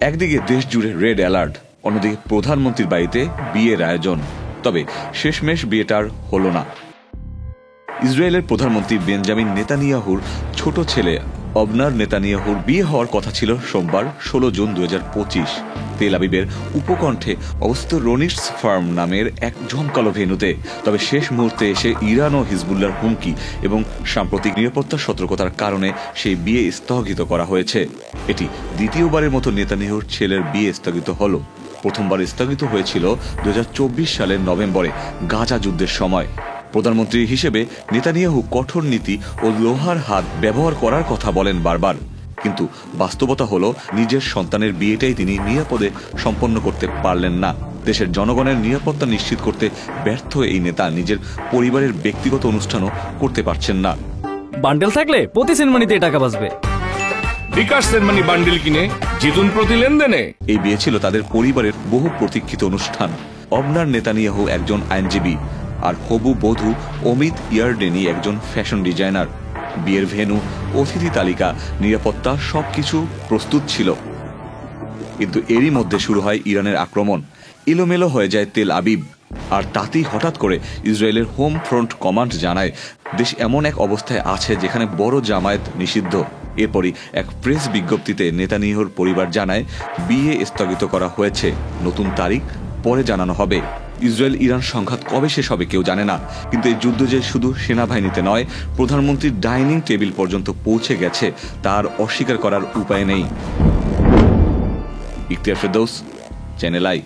একদিকে দেশ জুড়ে রেড অ্যালার্ট, অন্যদিকে প্রধানমন্ত্রীর বাড়িতে বিয়ের আয়োজন। তবে শেষমেশ বিয়েটার হলো না। ইসরায়েলের প্রধানমন্ত্রী বেঞ্জামিন নেতানিয়াহুর ছোট ছেলে অবনার নেতানিয়াহুর বিয়ে হওয়ার কথা ছিল সোমবার 16 জুন 2025 তেল আবিবের উপকণ্ঠে অবস্থিত রোনিটস ফার্ম নামের এক জমকালো ভেন্যুতে। তবে শেষ মুহূর্তে এসে ইরান ও হিজবুল্লাহর হুমকি এবং সাম্প্রতিক নিরাপত্তা সতর্কতার কারণে সেই বিয়ে স্থগিত করা হয়েছে। এটি দ্বিতীয়বারের মতো নেতানিয়াহুর ছেলের বিয়ে স্থগিত হলো। প্রথমবার স্থগিত হয়েছিল 2024 সালের নভেম্বরে গাজা যুদ্ধের সময়। প্রধানমন্ত্রী হিসেবে নেতানিয়াহু কঠোর নীতি ও লোহার হাত ব্যবহার করার কথা বলেন বারবার, কিন্তু বাস্তবতা হলো নিজের সন্তানের বিয়েটাই তিনি নিরাপদে সম্পন্ন করতে পারলেন না। দেশের জনগণের নিরাপত্তা নিশ্চিত করতে ব্যর্থ এই নেতা নিজের পরিবারের ব্যক্তিগত অনুষ্ঠানও করতে পারছেন না। বান্ডেল থাকলে প্রতি সেনমানিতে টাকা বাঁচবে। বিকাশ সেনমানি বান্ডেল কিনে জিতুন প্রতি লেনদেনে। এই বিয়ে ছিল তাদের পরিবারের বহু প্রতীক্ষিত অনুষ্ঠান। অবনার নেতানিয়াহু একজন আইনজীবী, আর হবু বধূ অমিত ইয়ারডেনি একজন ফ্যাশন ডিজাইনার। বিয়ের ভেন্যু, অতিথি তালিকা, নিরাপত্তা সবকিছু প্রস্তুত ছিল, কিন্তু এরই মধ্যে শুরু হয় ইরানের আক্রমণ। এলোমেলো হয়ে যায় তেল আবিব, আর তাতেই হঠাৎ করে ইসরায়েলের হোম ফ্রন্ট কমান্ড জানায় দেশ এমন এক অবস্থায় আছে যেখানে বড় জামায়াত নিষিদ্ধ। এরপরই এক প্রেস বিজ্ঞপ্তিতে নেতানিয়াহুর পরিবার জানায় বিয়ে স্থগিত করা হয়েছে, নতুন তারিখ পরে জানানো হবে। ইসরায়েল ইরান সংঘাত কবে শেষ হবে কেউ জানে না, কিন্তু এই যুদ্ধ যে শুধু সেনাবাহিনীতে নয়, প্রধানমন্ত্রীর ডাইনিং টেবিল পর্যন্ত পৌঁছে গেছে তার অস্বীকার করার উপায় নেই। Ikhtiyar Ferdous, channel I.